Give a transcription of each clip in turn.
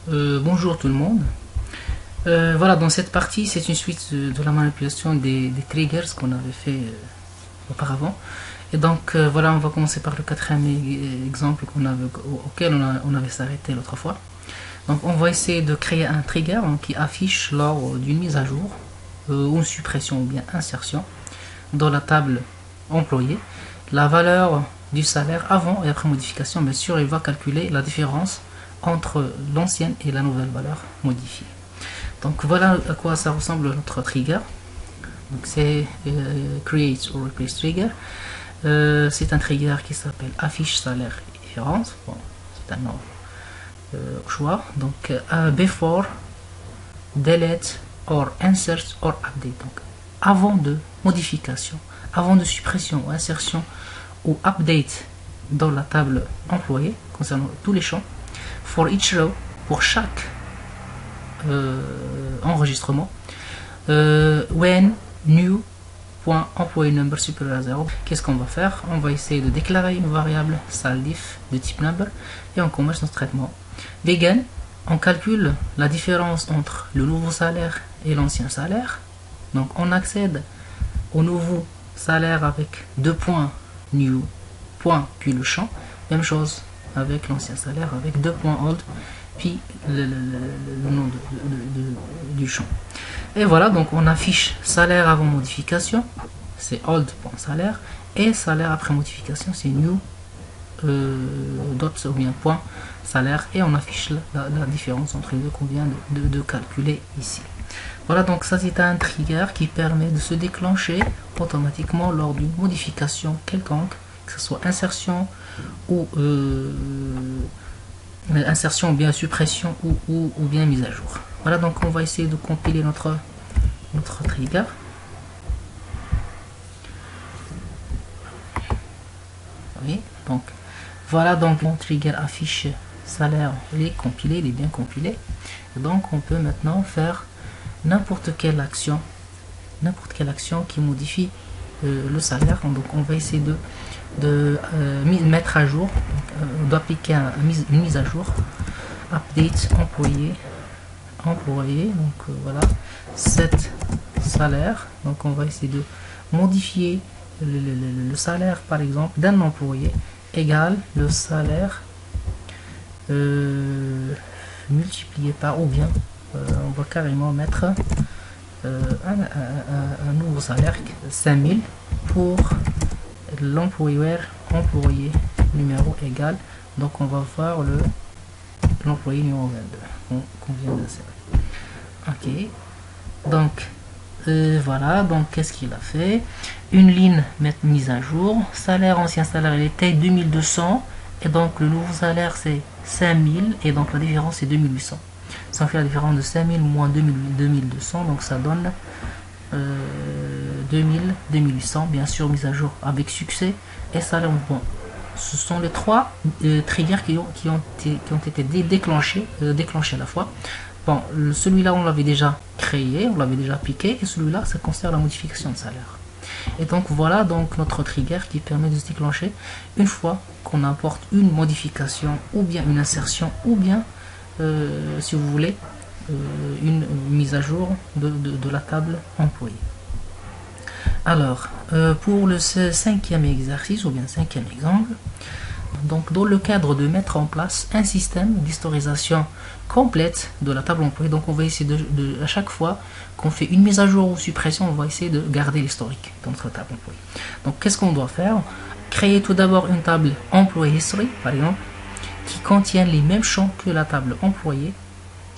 Bonjour tout le monde. Voilà, dans cette partie, c'est une suite de la manipulation des triggers qu'on avait fait auparavant. Et donc, voilà, on va commencer par le quatrième exemple auquel on avait s'arrêté l'autre fois. Donc, on va essayer de créer un trigger qui affiche lors d'une mise à jour, ou une suppression ou bien insertion dans la table employée, la valeur du salaire avant et après modification. Bien sûr, il va calculer la différence entre l'ancienne et la nouvelle valeur modifiée. Donc voilà à quoi ça ressemble notre trigger. Donc c'est create or replace trigger. C'est un trigger qui s'appelle affiche salaire et différence. Bon, c'est un nom au choix. Donc before, delete or insert or update. Donc avant de modification, avant de suppression ou insertion ou update dans la table employée concernant tous les champs. For each row, pour chaque enregistrement, when new employee number supérieur à 0, qu'est-ce qu'on va faire? On va essayer de déclarer une variable saldiff de type number et on commence notre traitement. Begin, on calcule la différence entre le nouveau salaire et l'ancien salaire. Donc on accède au nouveau salaire avec 2 points new, point, puis le champ. Même chose avec l'ancien salaire avec 2 points old, puis le nom du champ. Et voilà, donc on affiche salaire avant modification, c'est old.salaire, et salaire après modification, c'est new dot ou bien point salaire, et on affiche la différence entre les deux qu'on vient de calculer ici. Voilà, donc ça c'est un trigger qui permet de se déclencher automatiquement lors d'une modification quelconque, que ce soit insertion ou insertion ou bien suppression ou bien mise à jour. Voilà, donc on va essayer de compiler notre trigger. Oui, donc voilà, donc mon trigger affiche salaire, il est compilé, il est bien compilé. Et donc on peut maintenant faire n'importe quelle action qui modifie le salaire. Donc on va essayer de mettre à jour, on doit appliquer une mise à jour, update employé, donc voilà, set salaire. Donc on va essayer de modifier le salaire par exemple d'un employé égale le salaire multiplié par, ou bien on va carrément mettre un nouveau salaire 5000 pour l'employé numéro égal, donc on va voir l'employé numéro 22 qu'on vient d'insérer. Ok, donc voilà, donc qu'est-ce qu'il a fait? Une ligne mise à jour, salaire, ancien salaire il était 2200 et donc le nouveau salaire c'est 5000 et donc la différence c'est 2800. Ça fait la différence de 5000 moins 2200, donc ça donne 2800, bien sûr mise à jour avec succès, et salaire bon. Ce sont les trois triggers qui ont été déclenchés à la fois. Bon, celui-là on l'avait déjà créé, on l'avait déjà appliqué, et celui-là ça concerne la modification de salaire. Et donc voilà donc notre trigger qui permet de se déclencher une fois qu'on apporte une modification ou bien une insertion ou bien si vous voulez une mise à jour de la table employée. Alors pour le cinquième exercice ou bien cinquième exemple, donc dans le cadre de mettre en place un système d'historisation complète de la table employée, donc on va essayer à chaque fois qu'on fait une mise à jour ou suppression, on va essayer de garder l'historique dans notre table employée. Donc qu'est-ce qu'on doit faire? Créer tout d'abord une table employee history par exemple qui contiennent les mêmes champs que la table employée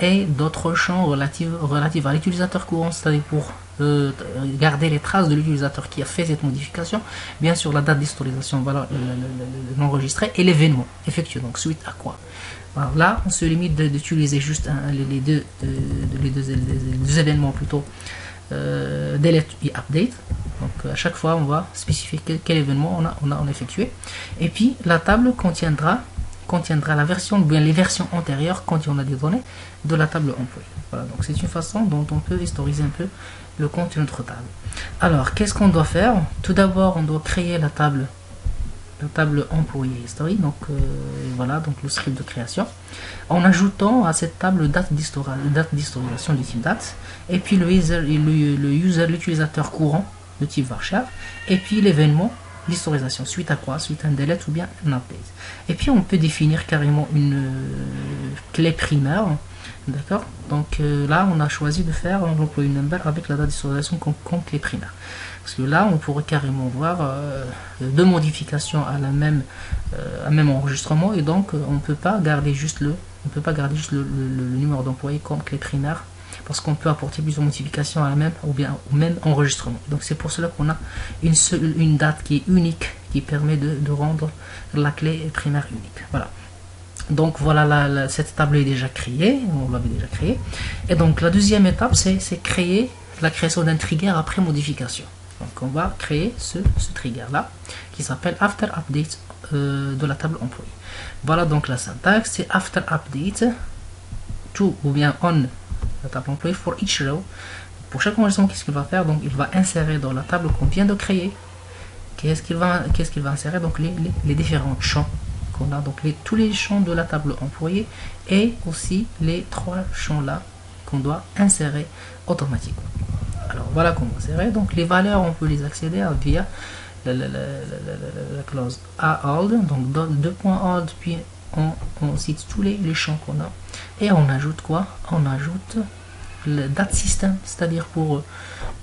et d'autres champs relatifs à l'utilisateur courant, c'est-à-dire pour garder les traces de l'utilisateur qui a fait cette modification, bien sûr la date d'historisation, voilà, l'enregistré et l'événement effectué, donc suite à quoi. Alors là on se limite d'utiliser juste les deux événements plutôt, delete et update. Donc à chaque fois on va spécifier quel événement on a effectué, et puis la table contiendra la version, bien les versions antérieures quand on a des données de la table employée. Voilà, donc c'est une façon dont on peut historiser un peu le contenu de notre table. Alors qu'est-ce qu'on doit faire? Tout d'abord on doit créer la table la table employé history, donc voilà, donc le script de création, en ajoutant à cette table date d'historisation du type date, et puis le user, l'utilisateur courant de type varchar, et puis l'événement, l'historisation, suite à quoi? Suite à un delete ou bien un update. Et puis on peut définir carrément une clé primaire, d'accord? Donc là on a choisi de faire un employé number avec la date d'historisation comme clé primaire. Parce que là, on pourrait carrément voir deux modifications à même enregistrement, et donc on ne peut pas garder juste le numéro d'employé comme clé primaire, parce qu'on peut apporter plusieurs modifications à la même ou bien au même enregistrement. Donc c'est pour cela qu'on a une date qui est unique, qui permet de rendre la clé primaire unique. Voilà. Donc voilà, cette table est déjà créée, on l'avait déjà créée. Et donc la deuxième étape, c'est la création d'un trigger après modification. Donc on va créer ce trigger là qui s'appelle after update de la table employé. Voilà, donc la syntaxe, c'est after update to ou bien on la table employé for each row. Pour chaque enregistrement, qu'est-ce qu'il va faire? Donc il va insérer dans la table qu'on vient de créer. Qu'est-ce qu'il va insérer? Donc les différents champs qu'on a, donc tous les champs de la table employée, et aussi les trois champs là qu'on doit insérer automatiquement. Alors voilà comment insérer. Donc les valeurs, on peut les accéder via la clause add, donc .add, puis on cite tous les champs qu'on a, et on ajoute quoi? On ajoute le date system, c'est-à-dire pour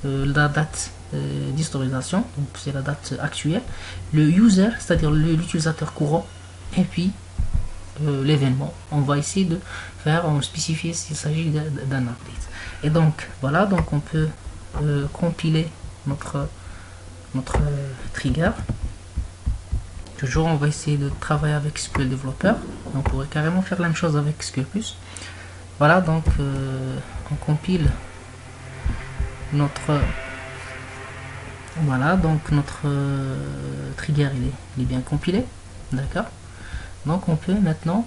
la date d'historisation, donc c'est la date actuelle, le user, c'est-à-dire l'utilisateur courant, et puis l'événement. On va essayer de spécifier s'il s'agit d'un update. Et donc voilà, donc on peut compiler notre trigger. Toujours on va essayer de travailler avec SQL Developer. On pourrait carrément faire la même chose avec SQL+. Voilà, donc on compile notre trigger, il est bien compilé, d'accord. Donc on peut maintenant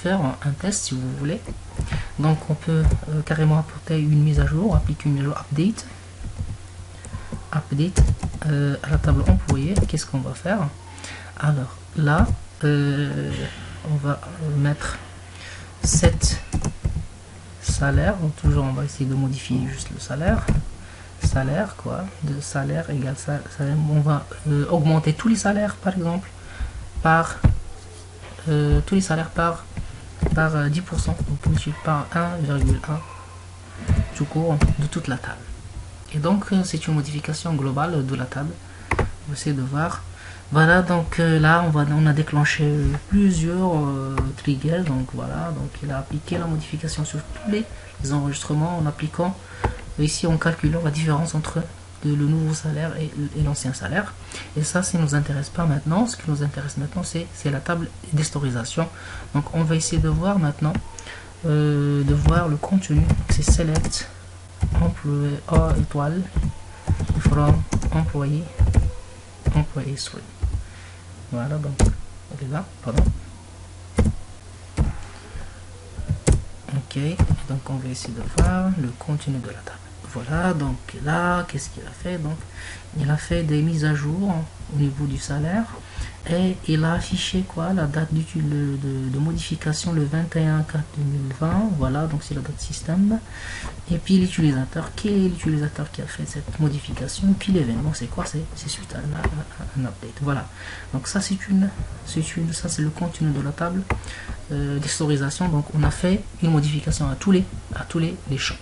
faire un test si vous voulez. Donc on peut carrément apporter une mise à jour, appliquer une mise à jour update à la table employée. Qu'est-ce qu'on va faire? Alors là on va mettre 7 salaire, donc toujours on va essayer de modifier juste le salaire quoi, de salaire égale salaire. On va augmenter tous les salaires par exemple par tous les salaires par 10%, donc multiplié par 1,1 tout court de toute la table. Et donc c'est une modification globale de la table. On va essayer de voir. Voilà, donc là on a déclenché plusieurs triggers. Donc voilà, donc il a appliqué la modification sur tous les enregistrements en appliquant ici, en calculant la différence entre le nouveau salaire et l'ancien salaire. Et ça nous intéresse pas maintenant. Ce qui nous intéresse maintenant, c'est la table d'historisation. Donc on va essayer de voir maintenant le contenu. C'est select employé étoile from employé history. Voilà, donc elle est là, pardon. Ok, donc on va essayer de voir le contenu de la table. Voilà, donc là, qu'est-ce qu'il a fait? Donc il a fait des mises à jour au niveau du salaire, et il a affiché quoi? La date de modification le 21/4/2020. Voilà, donc c'est la date système, et puis l'utilisateur, qui est l'utilisateur qui a fait cette modification, et puis l'événement c'est quoi? C'est suite à un update. Voilà, donc ça c'est le contenu de la table d'historisation. Donc on a fait une modification à tous les champs.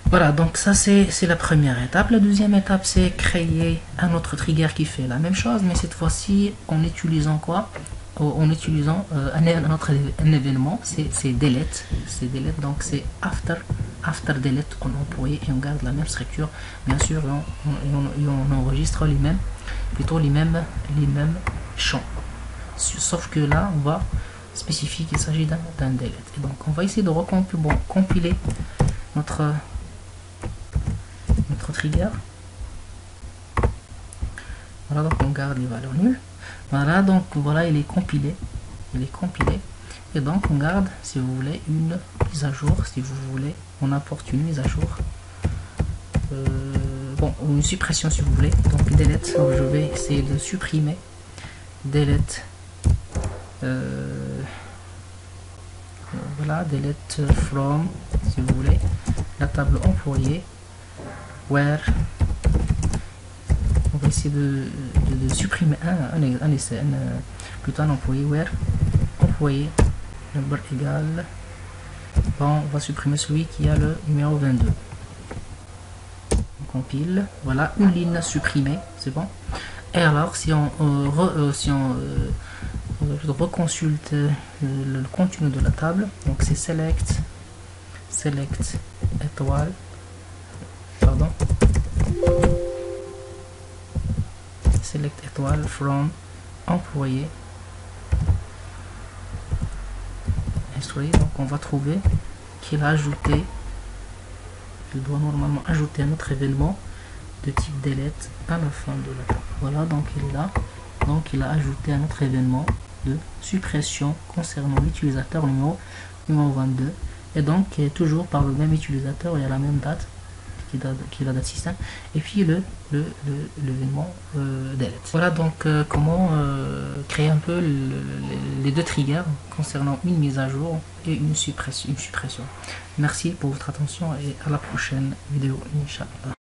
Voilà, donc ça c'est la première étape. La deuxième étape, c'est créer un autre trigger qui fait la même chose, mais cette fois-ci en utilisant quoi? En utilisant un événement, c'est delete. Donc c'est after delete on employé, et on garde la même structure, bien sûr, et on enregistre les mêmes champs. Sauf que là, on va spécifier qu'il s'agit d'un delete. Et donc on va essayer de compiler notre trigger. Voilà, donc on garde les valeurs nulles. Voilà, donc voilà, il est compilé, et donc on garde, si vous voulez, une mise à jour. Si vous voulez, on apporte une mise à jour, bon, une suppression si vous voulez. Donc delete, donc je vais essayer de supprimer delete, voilà, delete from, si vous voulez, la table employée, where, on va essayer de supprimer un essai, plutôt un employé, where, employé, number égal, bon, on va supprimer celui qui a le numéro 22. On compile, voilà, une ligne supprimée, c'est bon. Et alors, si on reconsulte le contenu de la table, donc c'est select étoile, pardon, select étoile from employé history, donc on va trouver qu'il a ajouté, il doit normalement ajouter un autre événement de type delete à la fin de la table. Voilà, donc il est là, donc il a ajouté un autre événement de suppression concernant l'utilisateur numéro 22, et donc toujours par le même utilisateur et à la même date qui est la date système, et puis l'événement delete. Voilà donc comment créer un peu les deux triggers concernant une mise à jour et une suppression. Merci pour votre attention et à la prochaine vidéo, Inch'Allah.